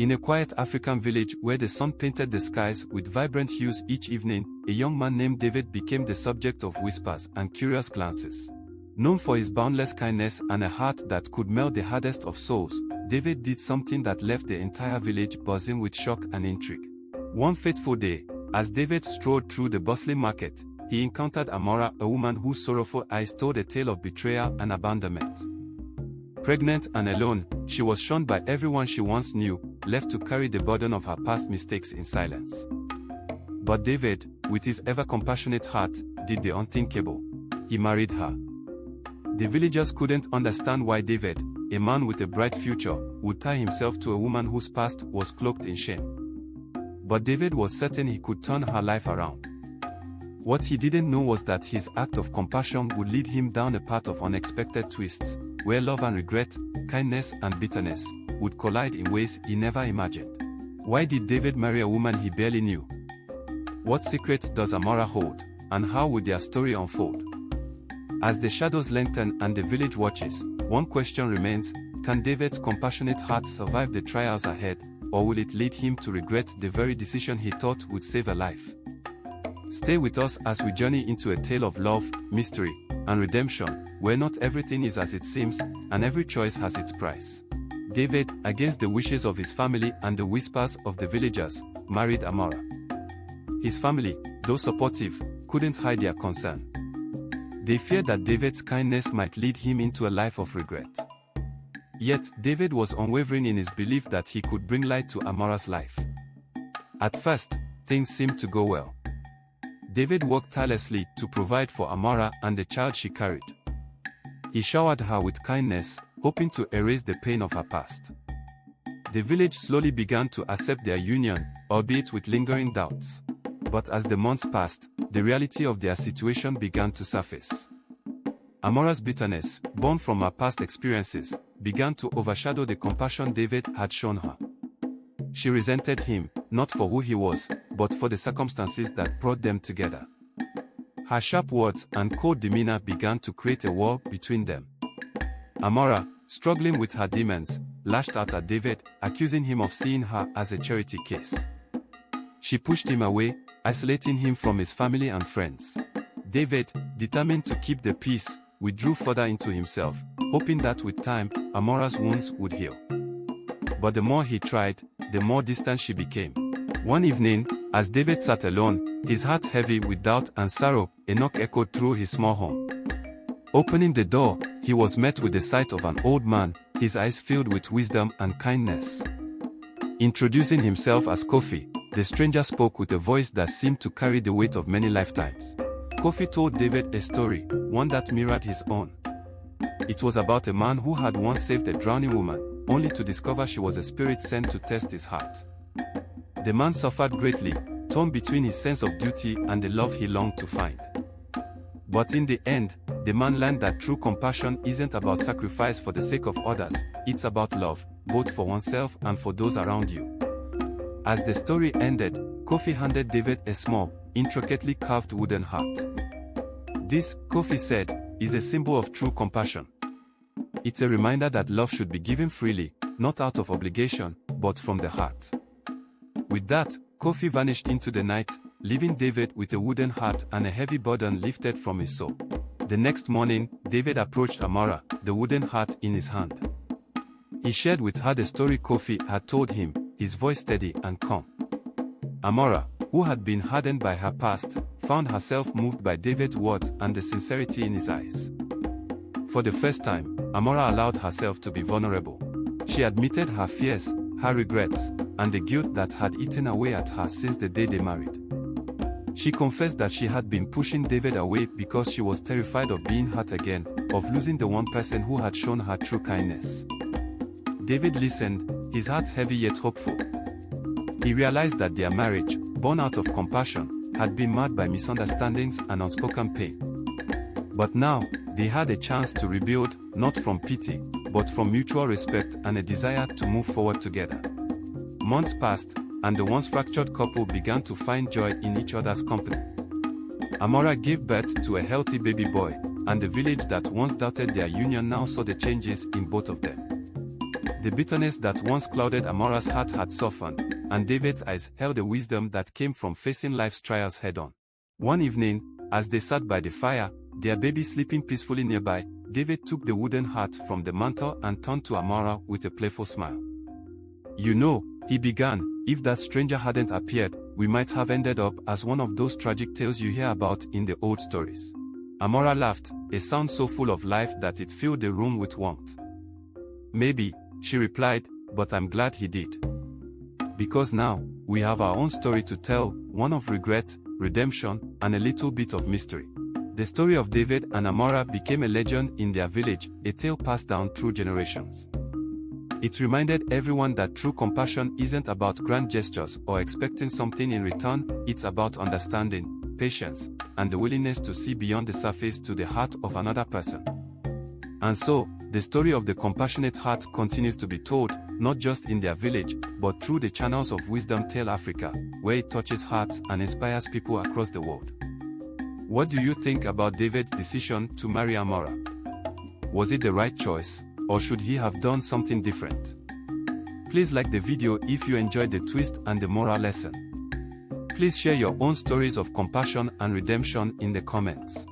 In a quiet African village where the sun painted the skies with vibrant hues each evening, a young man named David became the subject of whispers and curious glances. Known for his boundless kindness and a heart that could melt the hardest of souls, David did something that left the entire village buzzing with shock and intrigue. One fateful day, as David strolled through the bustling market, he encountered Amara, a woman whose sorrowful eyes told a tale of betrayal and abandonment. Pregnant and alone, she was shunned by everyone she once knew, left to carry the burden of her past mistakes in silence. But David, with his ever-compassionate heart, did the unthinkable. He married her. The villagers couldn't understand why David, a man with a bright future, would tie himself to a woman whose past was cloaked in shame. But David was certain he could turn her life around. What he didn't know was that his act of compassion would lead him down a path of unexpected twists, where love and regret, kindness and bitterness, would collide in ways he never imagined. Why did David marry a woman he barely knew? What secrets does Amara hold, and how would their story unfold? As the shadows lengthen and the village watches, one question remains: can David's compassionate heart survive the trials ahead, or will it lead him to regret the very decision he thought would save a life? Stay with us as we journey into a tale of love, mystery, and redemption, where not everything is as it seems, and every choice has its price. David, against the wishes of his family and the whispers of the villagers, married Amara. His family, though supportive, couldn't hide their concern. They feared that David's kindness might lead him into a life of regret. Yet, David was unwavering in his belief that he could bring light to Amara's life. At first, things seemed to go well. David worked tirelessly to provide for Amara and the child she carried. He showered her with kindness, hoping to erase the pain of her past. The village slowly began to accept their union, albeit with lingering doubts. But as the months passed, the reality of their situation began to surface. Amara's bitterness, born from her past experiences, began to overshadow the compassion David had shown her. She resented him, not for who he was, but for the circumstances that brought them together. Her sharp words and cold demeanor began to create a wall between them. Amara, struggling with her demons, lashed out at David, accusing him of seeing her as a charity case. She pushed him away, isolating him from his family and friends. David, determined to keep the peace, withdrew further into himself, hoping that with time, Amara's wounds would heal. But the more he tried, the more distant she became. One evening, as David sat alone, his heart heavy with doubt and sorrow, a knock echoed through his small home. Opening the door, he was met with the sight of an old man, his eyes filled with wisdom and kindness. Introducing himself as Kofi, the stranger spoke with a voice that seemed to carry the weight of many lifetimes. Kofi told David a story, one that mirrored his own. It was about a man who had once saved a drowning woman, only to discover she was a spirit sent to test his heart. The man suffered greatly, torn between his sense of duty and the love he longed to find. But in the end, the man learned that true compassion isn't about sacrifice for the sake of others, it's about love, both for oneself and for those around you. As the story ended, Kofi handed David a small, intricately carved wooden heart. This, Kofi said, is a symbol of true compassion. It's a reminder that love should be given freely, not out of obligation, but from the heart. With that, Kofi vanished into the night, leaving David with a wooden heart and a heavy burden lifted from his soul. The next morning, David approached Amara, the wooden heart in his hand. He shared with her the story Kofi had told him, his voice steady and calm. Amara, who had been hardened by her past, found herself moved by David's words and the sincerity in his eyes. For the first time, Amara allowed herself to be vulnerable. She admitted her fears, her regrets, and the guilt that had eaten away at her since the day they married. She confessed that she had been pushing David away because she was terrified of being hurt again, of losing the one person who had shown her true kindness. David listened, his heart heavy yet hopeful. He realized that their marriage, born out of compassion, had been marred by misunderstandings and unspoken pain. But now, they had a chance to rebuild, not from pity, but from mutual respect and a desire to move forward together. Months passed, and the once fractured couple began to find joy in each other's company. Amara gave birth to a healthy baby boy, and the village that once doubted their union now saw the changes in both of them. The bitterness that once clouded Amara's heart had softened, and David's eyes held a wisdom that came from facing life's trials head-on. One evening, as they sat by the fire, their baby sleeping peacefully nearby, David took the wooden heart from the mantel and turned to Amara with a playful smile. "You know," he began, "if that stranger hadn't appeared, we might have ended up as one of those tragic tales you hear about in the old stories." Amara laughed, a sound so full of life that it filled the room with warmth. "Maybe," she replied, "but I'm glad he did. Because now, we have our own story to tell, one of regret, redemption, and a little bit of mystery." The story of David and Amara became a legend in their village, a tale passed down through generations. It reminded everyone that true compassion isn't about grand gestures or expecting something in return, it's about understanding, patience, and the willingness to see beyond the surface to the heart of another person. And so, the story of the compassionate heart continues to be told, not just in their village, but through the channels of Wisdom Tale Africa, where it touches hearts and inspires people across the world. What do you think about David's decision to marry Amara? Was it the right choice, or should he have done something different? Please like the video if you enjoyed the twist and the moral lesson. Please share your own stories of compassion and redemption in the comments.